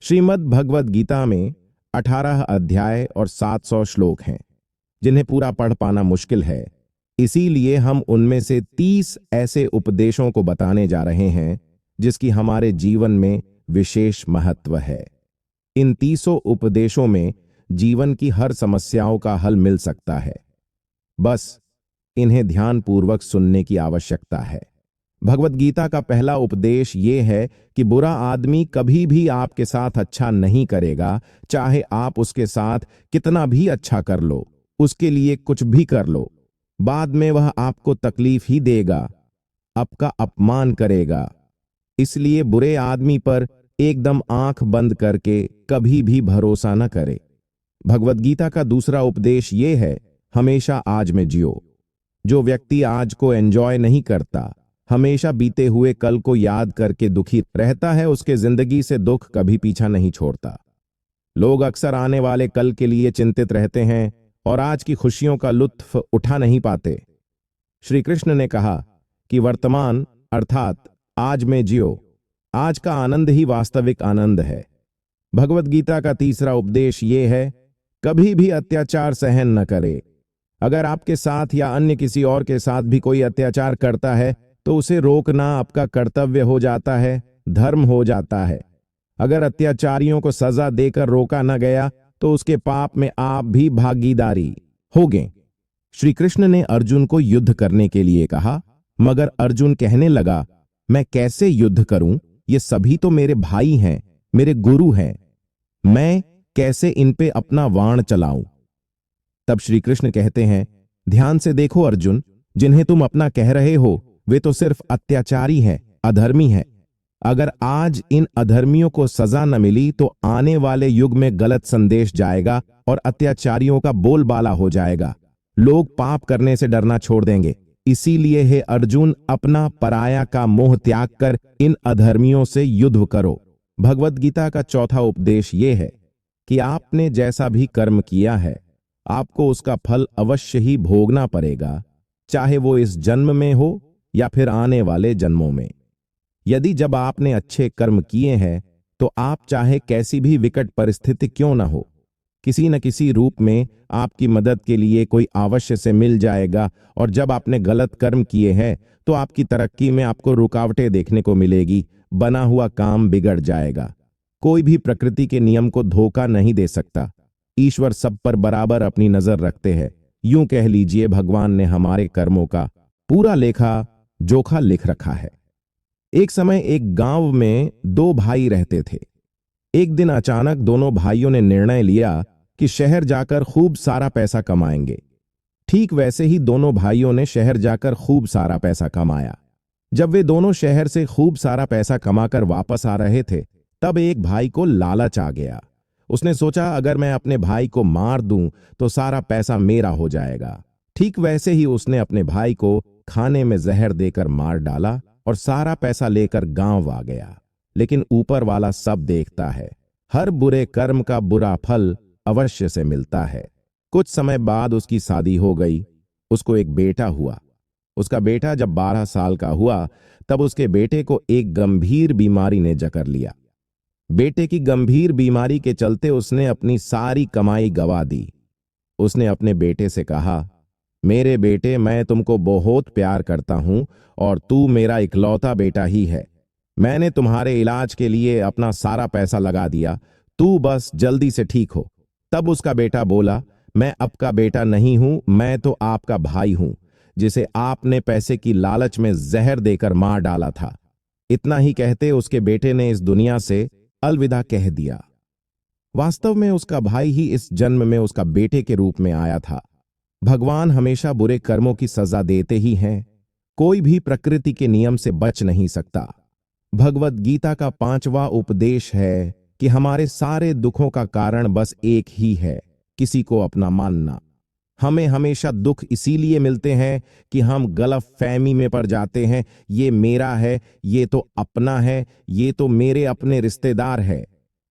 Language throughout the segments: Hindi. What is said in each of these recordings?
श्रीमद् भगवद गीता में 18 अध्याय और 700 श्लोक हैं, जिन्हें पूरा पढ़ पाना मुश्किल है। इसीलिए हम उनमें से 30 ऐसे उपदेशों को बताने जा रहे हैं जिसकी हमारे जीवन में विशेष महत्व है। इन 30 उपदेशों में जीवन की हर समस्याओं का हल मिल सकता है। बस इन्हें ध्यानपूर्वक सुनने की आवश्यकता है। भगवद गीता का पहला उपदेश ये है कि बुरा आदमी कभी भी आपके साथ अच्छा नहीं करेगा, चाहे आप उसके साथ कितना भी अच्छा कर लो, उसके लिए कुछ भी कर लो। बाद में वह आपको तकलीफ ही देगा, आपका अपमान करेगा। इसलिए बुरे आदमी पर एकदम आंख बंद करके कभी भी भरोसा न करे। भगवद गीता का दूसरा उपदेश ये है, हमेशा आज में जियो। जो व्यक्ति आज को एंजॉय नहीं करता, हमेशा बीते हुए कल को याद करके दुखी रहता है, उसके जिंदगी से दुख कभी पीछा नहीं छोड़ता। लोग अक्सर आने वाले कल के लिए चिंतित रहते हैं और आज की खुशियों का लुत्फ उठा नहीं पाते। श्री कृष्ण ने कहा कि वर्तमान अर्थात आज में जियो। आज का आनंद ही वास्तविक आनंद है। भगवद गीता का तीसरा उपदेश ये है, कभी भी अत्याचार सहन न करे। अगर आपके साथ या अन्य किसी और के साथ भी कोई अत्याचार करता है तो उसे रोकना आपका कर्तव्य हो जाता है, धर्म हो जाता है। अगर अत्याचारियों को सजा देकर रोका न गया तो उसके पाप में आप भी भागीदारी होगे। श्री कृष्ण ने अर्जुन को युद्ध करने के लिए कहा, मगर अर्जुन कहने लगा, मैं कैसे युद्ध करूं? ये सभी तो मेरे भाई हैं, मेरे गुरु हैं। मैं कैसे इन पे अपना वाण चलाऊं? तब श्री कृष्ण कहते हैं, ध्यान से देखो अर्जुन, जिन्हें तुम अपना कह रहे हो वे तो सिर्फ अत्याचारी हैं, अधर्मी हैं। अगर आज इन अधर्मियों को सजा न मिली तो आने वाले युग में गलत संदेश जाएगा और अत्याचारियों का बोलबाला हो जाएगा। लोग पाप करने से डरना छोड़ देंगे। इसीलिए हे अर्जुन, अपना पराया का मोह त्याग कर इन अधर्मियों से युद्ध करो। भगवद गीता का चौथा उपदेश ये है कि आपने जैसा भी कर्म किया है, आपको उसका फल अवश्य ही भोगना पड़ेगा, चाहे वो इस जन्म में हो या फिर आने वाले जन्मों में। यदि जब आपने अच्छे कर्म किए हैं तो आप चाहे कैसी भी विकट परिस्थिति क्यों न हो, किसी न किसी रूप में आपकी मदद के लिए कोई अवश्य से मिल जाएगा। और जब आपने गलत कर्म किए हैं तो आपकी तरक्की में आपको रुकावटें देखने को मिलेगी, बना हुआ काम बिगड़ जाएगा। कोई भी प्रकृति के नियम को धोखा नहीं दे सकता। ईश्वर सब पर बराबर अपनी नजर रखते हैं। यूं कह लीजिए, भगवान ने हमारे कर्मों का पूरा लेखा जोखा लिख रखा है। एक समय एक गांव में 2 भाई रहते थे। एक दिन अचानक दोनों भाइयों ने निर्णय लिया कि शहर जाकर खूब सारा पैसा कमाएंगे। ठीक वैसे ही दोनों भाइयों ने शहर जाकर खूब सारा पैसा कमाया। जब वे दोनों शहर से खूब सारा पैसा कमाकर वापस आ रहे थे, तब एक भाई को लालच आ गया। उसने सोचा, अगर मैं अपने भाई को मार दूं तो सारा पैसा मेरा हो जाएगा। ठीक वैसे ही उसने अपने भाई को खाने में जहर देकर मार डाला और सारा पैसा लेकर गांव आ गया। लेकिन ऊपर वाला सब देखता है, हर बुरे कर्म का बुरा फल अवश्य से मिलता है। कुछ समय बाद उसकी शादी हो गई। उसको एक बेटा हुआ। उसका बेटा जब 12 साल का हुआ तब उसके बेटे को एक गंभीर बीमारी ने जकड़ लिया। बेटे की गंभीर बीमारी के चलते उसने अपनी सारी कमाई गंवा दी। उसने अपने बेटे से कहा, मेरे बेटे, मैं तुमको बहुत प्यार करता हूं और तू मेरा इकलौता बेटा ही है। मैंने तुम्हारे इलाज के लिए अपना सारा पैसा लगा दिया, तू बस जल्दी से ठीक हो। तब उसका बेटा बोला, मैं आपका बेटा नहीं हूं, मैं तो आपका भाई हूं, जिसे आपने पैसे की लालच में जहर देकर मार डाला था। इतना ही कहते उसके बेटे ने इस दुनिया से अलविदा कह दिया। वास्तव में उसका भाई ही इस जन्म में उसका बेटे के रूप में आया था। भगवान हमेशा बुरे कर्मों की सजा देते ही हैं। कोई भी प्रकृति के नियम से बच नहीं सकता। भगवद गीता का 5वां उपदेश है कि हमारे सारे दुखों का कारण बस एक ही है, किसी को अपना मानना। हमें हमेशा दुख इसीलिए मिलते हैं कि हम गलतफहमी में पड़ जाते हैं। ये मेरा है, ये तो अपना है, ये तो मेरे अपने रिश्तेदार है।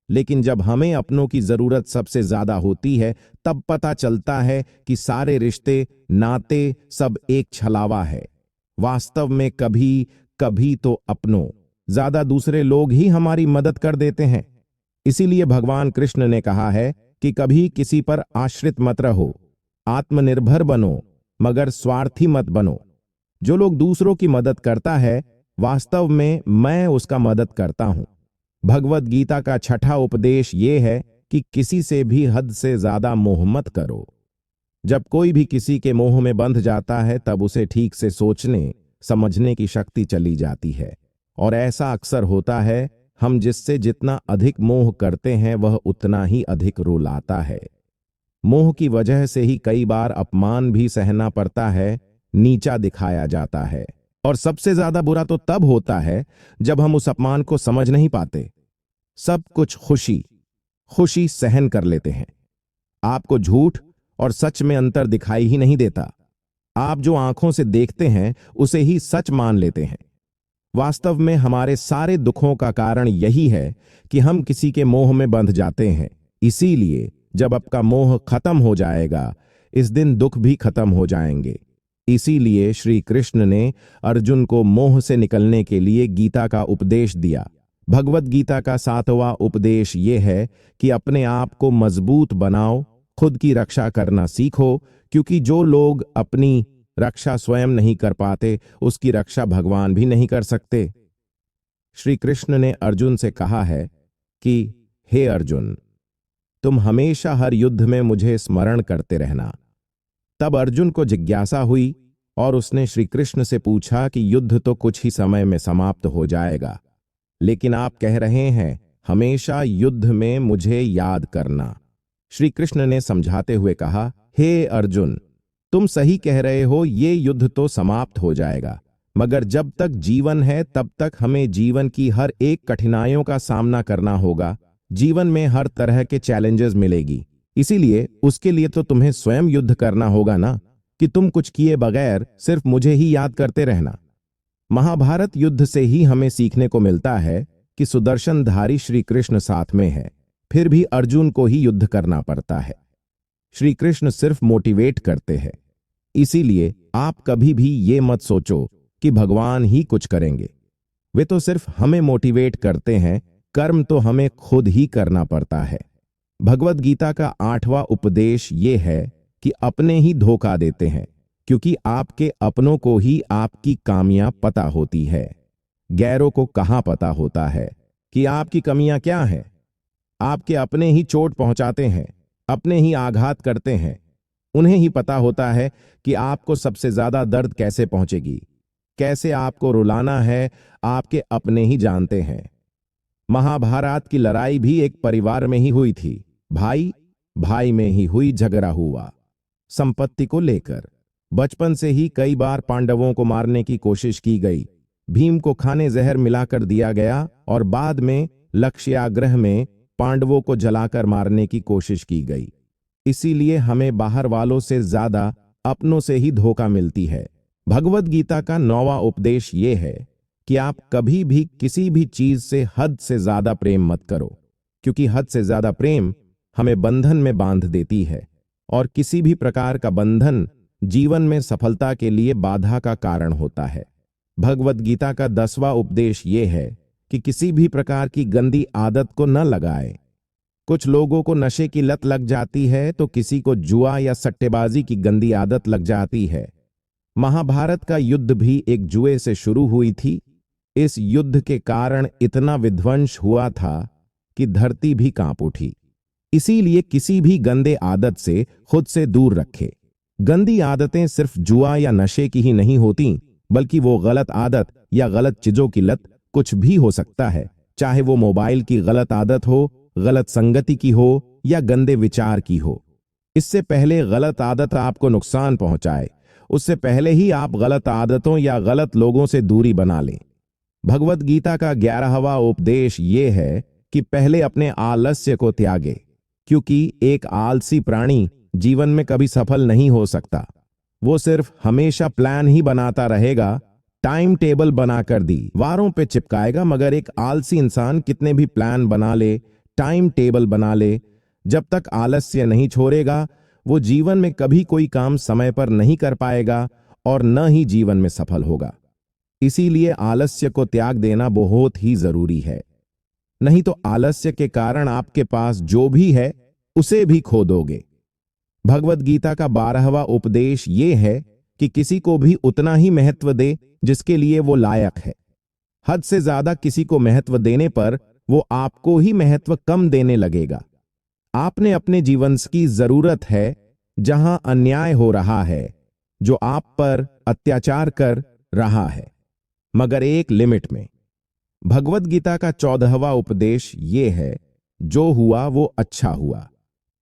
लेकिन जब हमें अपनों की जरूरत सबसे ज्यादा होती है, तब पता चलता है कि सारे रिश्ते नाते सब एक छलावा है। वास्तव में कभी कभी तो अपनों ज्यादा दूसरे लोग ही हमारी मदद कर देते हैं। इसीलिए भगवान कृष्ण ने कहा है कि कभी किसी पर आश्रित मत रहो, आत्मनिर्भर बनो, मगर स्वार्थी मत बनो। जो लोग दूसरों की मदद करता है, वास्तव में मैं उसका मदद करता हूं। भगवत गीता का छठा उपदेश ये है कि किसी से भी हद से ज्यादा मोह मत करो। जब कोई भी किसी के मोह में बंध जाता है, तब उसे ठीक से सोचने समझने की शक्ति चली जाती है। और ऐसा अक्सर होता है, हम जिससे जितना अधिक मोह करते हैं वह उतना ही अधिक रुलाता है। मोह की वजह से ही कई बार अपमान भी सहना पड़ता है, नीचा दिखाया जाता है। और सबसे ज्यादा बुरा तो तब होता है जब हम उस अपमान को समझ नहीं पाते, सब कुछ खुशी खुशी सहन कर लेते हैं। आपको झूठ और सच में अंतर दिखाई ही नहीं देता। आप जो आंखों से देखते हैं उसे ही सच मान लेते हैं। वास्तव में हमारे सारे दुखों का कारण यही है कि हम किसी के मोह में बंध जाते हैं। इसीलिए जब आपका मोह खत्म हो जाएगा, इस दिन दुख भी खत्म हो जाएंगे। इसीलिए श्री कृष्ण ने अर्जुन को मोह से निकलने के लिए गीता का उपदेश दिया। भगवत गीता का 7वां उपदेश ये है कि अपने आप को मजबूत बनाओ, खुद की रक्षा करना सीखो, क्योंकि जो लोग अपनी रक्षा स्वयं नहीं कर पाते, उसकी रक्षा भगवान भी नहीं कर सकते। श्री कृष्ण ने अर्जुन से कहा है कि हे अर्जुन, तुम हमेशा हर युद्ध में मुझे स्मरण करते रहना। तब अर्जुन को जिज्ञासा हुई और उसने श्री कृष्ण से पूछा कि युद्ध तो कुछ ही समय में समाप्त हो जाएगा, लेकिन आप कह रहे हैं हमेशा युद्ध में मुझे याद करना। श्री कृष्ण ने समझाते हुए कहा, हे अर्जुन, तुम सही कह रहे हो, ये युद्ध तो समाप्त हो जाएगा, मगर जब तक जीवन है तब तक हमें जीवन की हर एक कठिनाइयों का सामना करना होगा। जीवन में हर तरह के चैलेंजेस मिलेगी, इसीलिए उसके लिए तो तुम्हें स्वयं युद्ध करना होगा ना, कि तुम कुछ किए बगैर सिर्फ मुझे ही याद करते रहना। महाभारत युद्ध से ही हमें सीखने को मिलता है कि सुदर्शनधारी श्री कृष्ण साथ में है, फिर भी अर्जुन को ही युद्ध करना पड़ता है। श्री कृष्ण सिर्फ मोटिवेट करते हैं। इसीलिए आप कभी भी ये मत सोचो कि भगवान ही कुछ करेंगे। वे तो सिर्फ हमें मोटिवेट करते हैं, कर्म तो हमें खुद ही करना पड़ता है। भगवत गीता का 8वां उपदेश ये है कि अपने ही धोखा देते हैं, क्योंकि आपके अपनों को ही आपकी कामियां पता होती है। गैरों को कहां पता होता है कि आपकी कमियां क्या हैं। आपके अपने ही चोट पहुंचाते हैं, अपने ही आघात करते हैं। उन्हें ही पता होता है कि आपको सबसे ज्यादा दर्द कैसे पहुंचेगी, कैसे आपको रुलाना है, आपके अपने ही जानते हैं। महाभारत की लड़ाई भी एक परिवार में ही हुई थी। भाई भाई में ही हुई झगड़ा हुआ संपत्ति को लेकर। बचपन से ही कई बार पांडवों को मारने की कोशिश की गई। भीम को खाने जहर मिलाकर दिया गया और बाद में लक्ष्याग्रह में पांडवों को जलाकर मारने की कोशिश की गई। इसीलिए हमें बाहर वालों से ज्यादा अपनों से ही धोखा मिलती है। भगवत गीता का 9वां उपदेश ये है कि आप कभी भी किसी भी चीज से हद से ज्यादा प्रेम मत करो, क्योंकि हद से ज्यादा प्रेम हमें बंधन में बांध देती है, और किसी भी प्रकार का बंधन जीवन में सफलता के लिए बाधा का कारण होता है। भगवत गीता का 10वां उपदेश ये है कि किसी भी प्रकार की गंदी आदत को न लगाए। कुछ लोगों को नशे की लत लग जाती है, तो किसी को जुआ या सट्टेबाजी की गंदी आदत लग जाती है। महाभारत का युद्ध भी एक जुए से शुरू हुई थी। इस युद्ध के कारण इतना विध्वंस हुआ था कि धरती भी कांप उठी। इसीलिए किसी भी गंदे आदत से खुद से दूर रखे। गंदी आदतें सिर्फ जुआ या नशे की ही नहीं होती, बल्कि वो गलत आदत या गलत चीजों की लत कुछ भी हो सकता है। चाहे वो मोबाइल की गलत आदत हो, गलत संगति की हो या गंदे विचार की हो। इससे पहले गलत आदत आपको नुकसान पहुंचाए, उससे पहले ही आप गलत आदतों या गलत लोगों से दूरी बना लें। भगवत गीता का 11वां उपदेश ये है कि पहले अपने आलस्य को त्यागे, क्योंकि एक आलसी प्राणी जीवन में कभी सफल नहीं हो सकता। वो सिर्फ हमेशा प्लान ही बनाता रहेगा, टाइम टेबल बनाकर दीवारों पे चिपकाएगा, मगर एक आलसी इंसान कितने भी प्लान बना ले, टाइम टेबल बना ले, जब तक आलस्य नहीं छोड़ेगा, वो जीवन में कभी कोई काम समय पर नहीं कर पाएगा और न ही जीवन में सफल होगा। इसीलिए आलस्य को त्याग देना बहुत ही जरूरी है। नहीं तो आलस्य के कारण आपके पास जो भी है उसे भी खो दोगे। भगवत गीता का 12वां उपदेश ये है कि किसी को भी उतना ही महत्व दे जिसके लिए वो लायक है। हद से ज्यादा किसी को महत्व देने पर वो आपको ही महत्व कम देने लगेगा। आपने अपने जीवन की जरूरत है जहां अन्याय हो रहा है, जो आप पर अत्याचार कर रहा है, मगर एक लिमिट में। भगवत गीता का 14वां उपदेश ये है, जो हुआ वो अच्छा हुआ,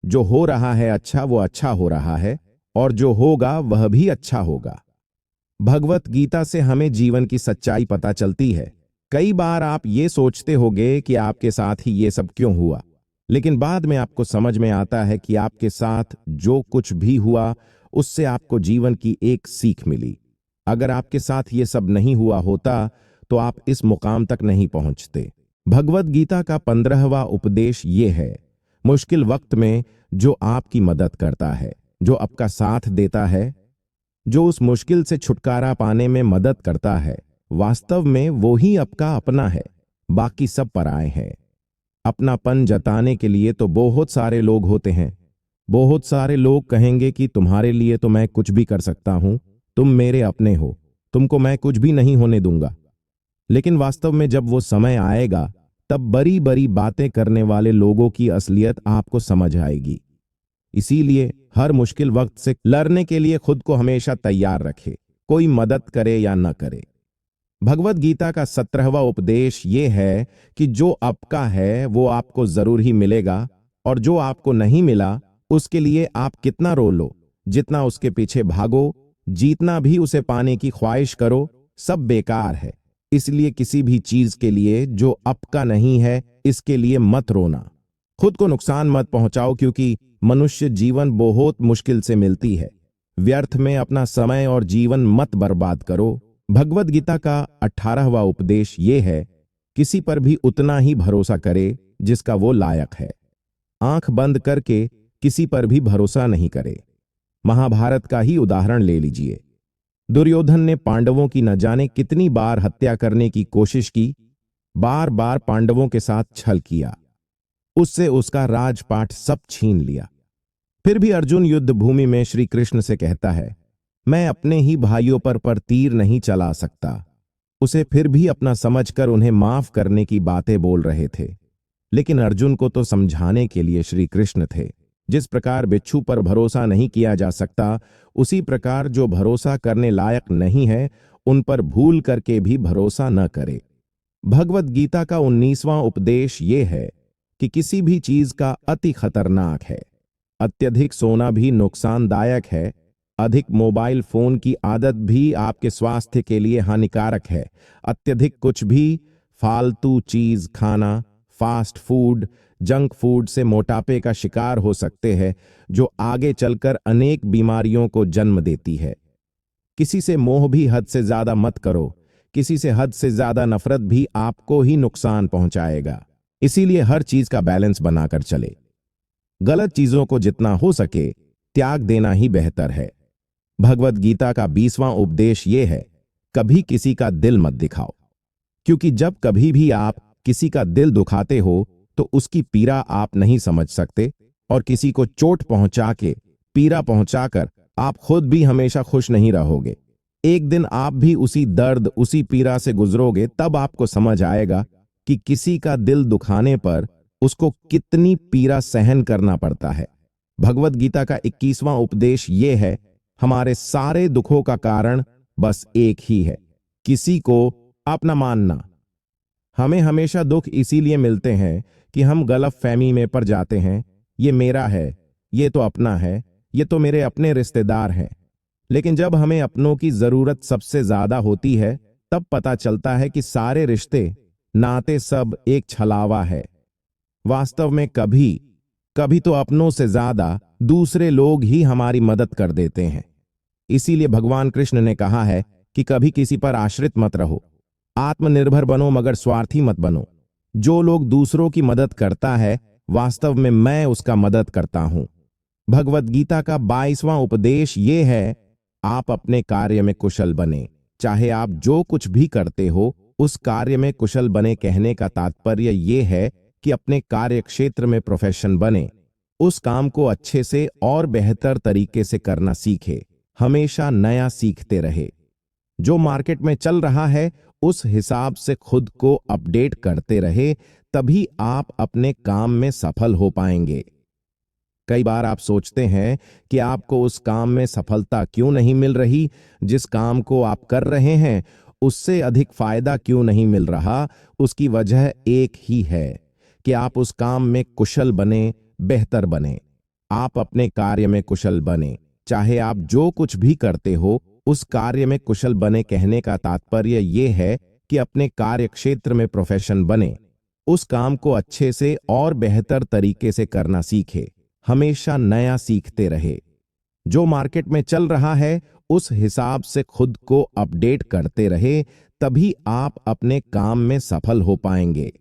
जो हो रहा है अच्छा वो अच्छा हो रहा है, और जो होगा वह भी अच्छा होगा। भगवत गीता से हमें जीवन की सच्चाई पता चलती है। कई बार आप ये सोचते होंगे कि आपके साथ ही ये सब क्यों हुआ, लेकिन बाद में आपको समझ में आता है कि आपके साथ जो कुछ भी हुआ उससे आपको जीवन की एक सीख मिली। अगर आपके साथ ये सब नहीं हुआ होता तो आप इस मुकाम तक नहीं पहुंचते। भगवत गीता का 15वां उपदेश ये है, मुश्किल वक्त में जो आपकी मदद करता है, जो आपका साथ देता है, जो उस मुश्किल से छुटकारा पाने में मदद करता है, वास्तव में वो ही आपका अपना है, बाकी सब पराए हैं। अपनापन जताने के लिए तो बहुत सारे लोग होते हैं। बहुत सारे लोग कहेंगे कि तुम्हारे लिए तो मैं कुछ भी कर सकता हूं, तुम मेरे अपने हो, तुमको मैं कुछ भी नहीं होने दूंगा। लेकिन वास्तव में जब वो समय आएगा तब बड़ी बड़ी बातें करने वाले लोगों की असलियत आपको समझ आएगी। इसीलिए हर मुश्किल वक्त से लड़ने के लिए खुद को हमेशा तैयार रखे, कोई मदद करे या न करे। भगवत गीता का 17वां उपदेश ये है कि जो आपका है वो आपको जरूर ही मिलेगा, और जो आपको नहीं मिला उसके लिए आप कितना रो लो, जितना उसके पीछे भागो, जीतना भी उसे पाने की ख्वाहिश करो, सब बेकार है। इसलिए किसी भी चीज के लिए जो आपका नहीं है इसके लिए मत रोना। खुद को नुकसान मत पहुंचाओ, क्योंकि मनुष्य जीवन बहुत मुश्किल से मिलती है। व्यर्थ में अपना समय और जीवन मत बर्बाद करो। भगवत गीता का 18वां उपदेश ये है, किसी पर भी उतना ही भरोसा करे जिसका वो लायक है। आंख बंद करके किसी पर भी भरोसा नहीं करे। महाभारत का ही उदाहरण ले लीजिए। दुर्योधन ने पांडवों की न जाने कितनी बार हत्या करने की कोशिश की, बार बार पांडवों के साथ छल किया, उससे उसका राजपाट सब छीन लिया। फिर भी अर्जुन युद्ध भूमि में श्री कृष्ण से कहता है, मैं अपने ही भाइयों पर तीर नहीं चला सकता। उसे फिर भी अपना समझकर उन्हें माफ करने की बातें बोल रहे थे। लेकिन अर्जुन को तो समझाने के लिए श्री कृष्ण थे। जिस प्रकार बिच्छू पर भरोसा नहीं किया जा सकता, उसी प्रकार जो भरोसा करने लायक नहीं है उन पर भूल करके भी भरोसा न करे। भगवत गीता का 19वां उपदेश ये है कि किसी भी चीज का अति खतरनाक है। अत्यधिक सोना भी नुकसानदायक है। अधिक मोबाइल फोन की आदत भी आपके स्वास्थ्य के लिए हानिकारक है। अत्यधिक कुछ भी फालतू चीज खाना, फास्ट फूड, जंक फूड से मोटापे का शिकार हो सकते हैं, जो आगे चलकर अनेक बीमारियों को जन्म देती है। किसी से मोह भी हद से ज्यादा मत करो। किसी से हद से ज्यादा नफरत भी आपको ही नुकसान पहुंचाएगा। इसीलिए हर चीज का बैलेंस बनाकर चले। गलत चीजों को जितना हो सके त्याग देना ही बेहतर है। भगवत गीता का 20वां उपदेश यह है, कभी किसी का दिल मत दिखाओ, क्योंकि जब कभी भी आप किसी का दिल दुखाते हो तो उसकी पीड़ा आप नहीं समझ सकते, और किसी को चोट पहुंचा के, पीड़ा पहुंचाकर आप खुद भी हमेशा खुश नहीं रहोगे। एक दिन आप भी उसी दर्द, उसी पीड़ा से गुजरोगे, तब आपको समझ आएगा कि किसी का दिल दुखाने पर उसको कितनी पीड़ा सहन करना पड़ता है। भगवत गीता का 21वां उपदेश यह है, हमारे सारे दुखों का कारण बस एक ही है, किसी को अपना मानना। हमें हमेशा दुख इसीलिए मिलते हैं कि हम गलतफहमी में पड़ जाते हैं। ये मेरा है, ये तो अपना है, ये तो मेरे अपने रिश्तेदार हैं। लेकिन जब हमें अपनों की जरूरत सबसे ज्यादा होती है, तब पता चलता है कि सारे रिश्ते नाते सब एक छलावा है। वास्तव में कभी कभी तो अपनों से ज्यादा दूसरे लोग ही हमारी मदद कर देते हैं। इसीलिए भगवान कृष्ण ने कहा है कि कभी किसी पर आश्रित मत रहो, आत्मनिर्भर बनो मगर स्वार्थी मत बनो। जो लोग दूसरों की मदद करता है, वास्तव में मैं उसका मदद करता हूं। भगवत गीता का 22वां उपदेश यह है, आप अपने कार्य में कुशल बने। चाहे आप जो कुछ भी करते हो उस कार्य में कुशल बने कहने का तात्पर्य ये है कि अपने कार्य क्षेत्र में प्रोफेशन बने, उस काम को अच्छे से और बेहतर तरीके से करना सीखे, हमेशा नया सीखते रहे। जो मार्केट में चल रहा है उस हिसाब से खुद को अपडेट करते रहे, तभी आप अपने काम में सफल हो पाएंगे। कई बार आप सोचते हैं कि आपको उस काम में सफलता क्यों नहीं मिल रही, जिस काम को आप कर रहे हैं उससे अधिक फायदा क्यों नहीं मिल रहा। उसकी वजह एक ही है कि आप उस काम में कुशल बने, बेहतर बने। आप अपने कार्य में कुशल बने, चाहे आप जो कुछ भी करते हो उस कार्य में कुशल बने कहने का तात्पर्य ये है कि अपने कार्य क्षेत्र में प्रोफेशन बने, उस काम को अच्छे से और बेहतर तरीके से करना सीखे, हमेशा नया सीखते रहे। जो मार्केट में चल रहा है उस हिसाब से खुद को अपडेट करते रहे, तभी आप अपने काम में सफल हो पाएंगे।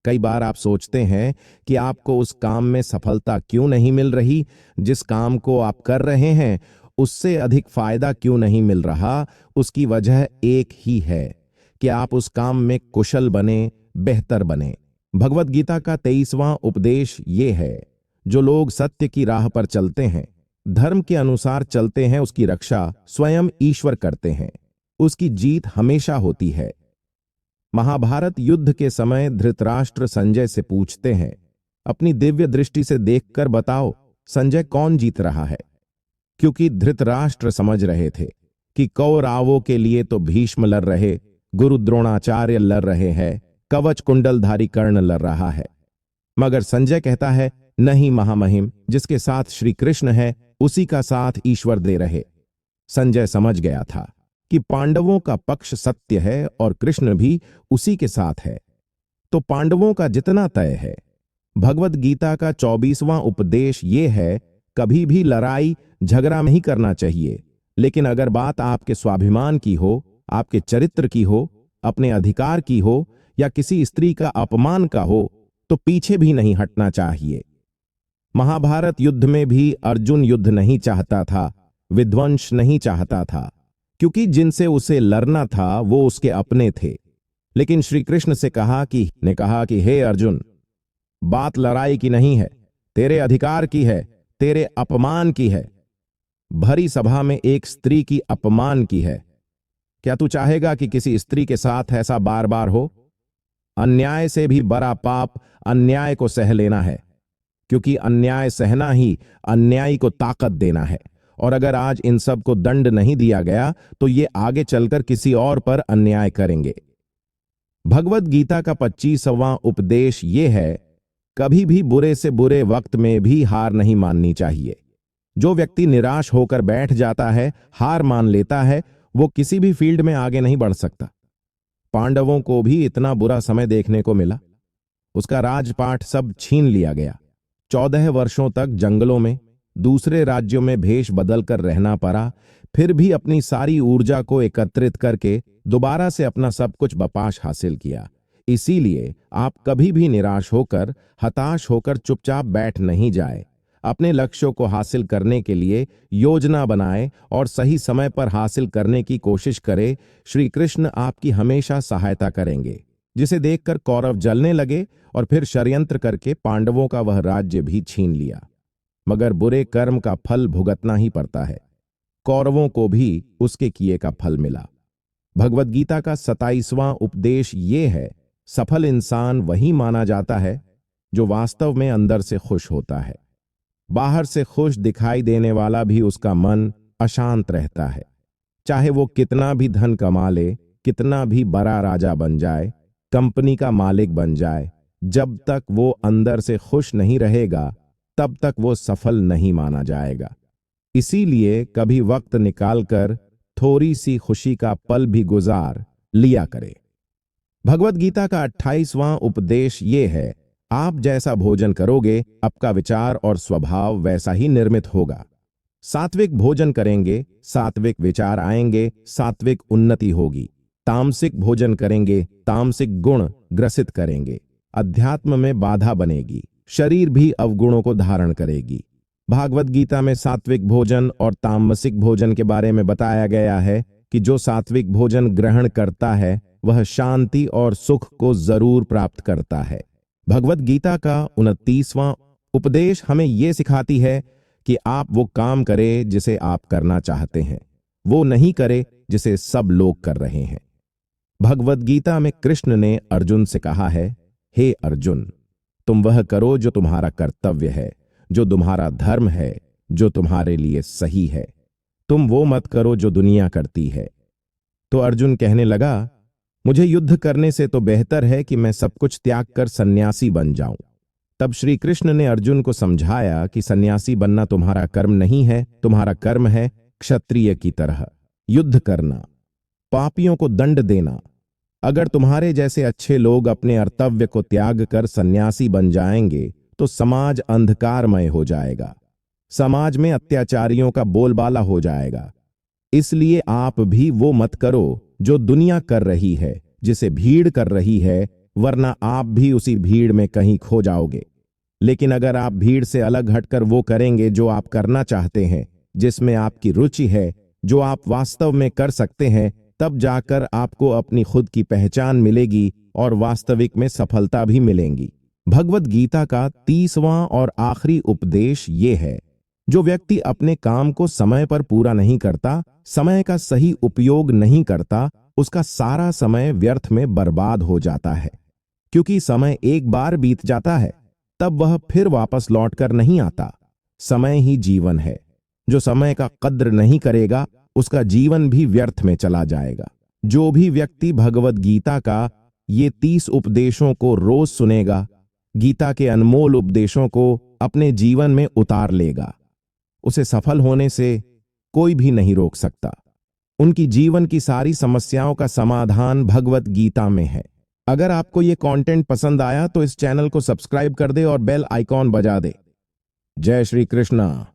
कई बार आप सोचते हैं कि आपको उस काम में सफलता क्यों नहीं मिल रही, जिस काम को आप कर रहे हैं उससे अधिक फायदा क्यों नहीं मिल रहा। उसकी वजह एक ही है कि आप उस काम में कुशल बने, बेहतर बने। भगवद गीता का 23वां उपदेश ये है, जो लोग सत्य की राह पर चलते हैं, धर्म के अनुसार चलते हैं, उसकी रक्षा स्वयं ईश्वर करते हैं, उसकी जीत हमेशा होती है। महाभारत युद्ध के समय धृतराष्ट्र संजय से पूछते हैं, अपनी दिव्य दृष्टि से देखकर बताओ संजय कौन जीत रहा है। क्योंकि धृतराष्ट्र समझ रहे थे कि कौरवों के लिए तो भीष्म लड़ रहे, गुरु द्रोणाचार्य लड़ रहे हैं, कवच कुंडलधारी कर्ण लड़ रहा है। मगर संजय कहता है, नहीं महामहिम, जिसके साथ श्री कृष्ण है उसी का साथ ईश्वर दे रहे। संजय समझ गया था कि पांडवों का पक्ष सत्य है और कृष्ण भी उसी के साथ है, तो पांडवों का जितना तय है। भगवद गीता का 24वां उपदेश ये है, कभी भी लड़ाई झगड़ा नहीं करना चाहिए, लेकिन अगर बात आपके स्वाभिमान की हो, आपके चरित्र की हो, अपने अधिकार की हो या किसी स्त्री का अपमान का हो तो पीछे भी नहीं हटना चाहिए। महाभारत युद्ध में भी अर्जुन युद्ध नहीं चाहता था, विध्वंस नहीं चाहता था, क्योंकि जिनसे उसे लड़ना था वो उसके अपने थे। लेकिन श्री कृष्ण से कहा कि हे अर्जुन, बात लड़ाई की नहीं है, तेरे अधिकार की है, तेरे अपमान की है। भरी सभा में एक स्त्री की अपमान की है। क्या तू चाहेगा कि किसी स्त्री के साथ ऐसा बार बार हो? अन्याय से भी बड़ा पाप अन्याय को सह लेना है, क्योंकि अन्याय सहना ही अन्यायी को ताकत देना है। और अगर आज इन सब को दंड नहीं दिया गया तो ये आगे चलकर किसी और पर अन्याय करेंगे। भगवद गीता का 25वां उपदेश ये है, कभी भी बुरे से बुरे वक्त में भी हार नहीं माननी चाहिए। जो व्यक्ति निराश होकर बैठ जाता है, हार मान लेता है, वो किसी भी फील्ड में आगे नहीं बढ़ सकता। पांडवों को भी इतना बुरा समय देखने को मिला, उसका राजपाट सब छीन लिया गया। 14 वर्षों तक जंगलों में, दूसरे राज्यों में भेष बदलकर रहना पड़ा, फिर भी अपनी सारी ऊर्जा को एकत्रित करके दोबारा से अपना सब कुछ वापस हासिल किया। इसीलिए आप कभी भी निराश होकर, हताश होकर चुपचाप बैठ नहीं जाए। अपने लक्ष्यों को हासिल करने के लिए योजना बनाए और सही समय पर हासिल करने की कोशिश करे। श्री कृष्ण आपकी हमेशा सहायता करेंगे। जिसे देखकर कौरव जलने लगे और फिर षड्यंत्र करके पांडवों का वह राज्य भी छीन लिया। मगर बुरे कर्म का फल भुगतना ही पड़ता है। कौरवों को भी उसके किए का फल मिला। भगवद गीता का 27वां उपदेश ये है, सफल इंसान वही माना जाता है जो वास्तव में अंदर से खुश होता है। बाहर से खुश दिखाई देने वाला भी उसका मन अशांत रहता है। चाहे वो कितना भी धन कमा ले, कितना भी बड़ा राजा बन जाए, कंपनी का मालिक बन जाए, जब तक वो अंदर से खुश नहीं रहेगा तब तक वो सफल नहीं माना जाएगा। इसीलिए कभी वक्त निकालकर थोड़ी सी खुशी का पल भी गुजार लिया करे। भगवद गीता का 28वां उपदेश ये है, आप जैसा भोजन करोगे आपका विचार और स्वभाव वैसा ही निर्मित होगा। सात्विक भोजन करेंगे, सात्विक विचार आएंगे, सात्विक उन्नति होगी। तामसिक भोजन करेंगे, तामसिक गुण ग्रसित करेंगे, अध्यात्म में बाधा बनेगी, शरीर भी अवगुणों को धारण करेगी। भागवत गीता में सात्विक भोजन और तामसिक भोजन के बारे में बताया गया है कि जो सात्विक भोजन ग्रहण करता है वह शांति और सुख को जरूर प्राप्त करता है। भगवत गीता का 29वां उपदेश हमें यह सिखाती है कि आप वो काम करें जिसे आप करना चाहते हैं, वो नहीं करें जिसे सब लोग कर रहे हैं। भगवत गीता में कृष्ण ने अर्जुन से कहा है, हे अर्जुन, तुम वह करो जो तुम्हारा कर्तव्य है, जो तुम्हारा धर्म है, जो तुम्हारे लिए सही है। तुम वो मत करो जो दुनिया करती है। तो अर्जुन कहने लगा, मुझे युद्ध करने से तो बेहतर है कि मैं सब कुछ त्याग कर सन्यासी बन जाऊं। तब श्री कृष्ण ने अर्जुन को समझाया कि सन्यासी बनना तुम्हारा कर्म नहीं है, तुम्हारा कर्म है क्षत्रिय की तरह युद्ध करना, पापियों को दंड देना। अगर तुम्हारे जैसे अच्छे लोग अपने कर्तव्य को त्याग कर सन्यासी बन जाएंगे तो समाज अंधकारमय हो जाएगा, समाज में अत्याचारियों का बोलबाला हो जाएगा। इसलिए आप भी वो मत करो जो दुनिया कर रही है, जिसे भीड़ कर रही है, वरना आप भी उसी भीड़ में कहीं खो जाओगे। लेकिन अगर आप भीड़ से अलग हटकर वो करेंगे जो आप करना चाहते हैं, जिसमें आपकी रुचि है, जो आप वास्तव में कर सकते हैं, तब जाकर आपको अपनी खुद की पहचान मिलेगी और वास्तविक में सफलता भी मिलेगी। भगवत गीता का 30वां और आखिरी उपदेश ये है, जो व्यक्ति अपने काम को समय पर पूरा नहीं करता, समय का सही उपयोग नहीं करता, उसका सारा समय व्यर्थ में बर्बाद हो जाता है। क्योंकि समय एक बार बीत जाता है, तब वह फिर वापस लौटकर नहीं आता। समय ही जीवन है। जो समय का कद्र नहीं करेगा, उसका जीवन भी व्यर्थ में चला जाएगा। जो भी व्यक्ति भगवत गीता का ये 30 उपदेशों को रोज सुनेगा, गीता के अनमोल उपदेशों को अपने जीवन में उतार लेगा, उसे सफल होने से कोई भी नहीं रोक सकता। उनकी जीवन की सारी समस्याओं का समाधान भगवत गीता में है। अगर आपको ये कंटेंट पसंद आया तो इस चैनल को सब्सक्राइब कर दे और बेल आइकॉन बजा दे। जय श्री कृष्णा।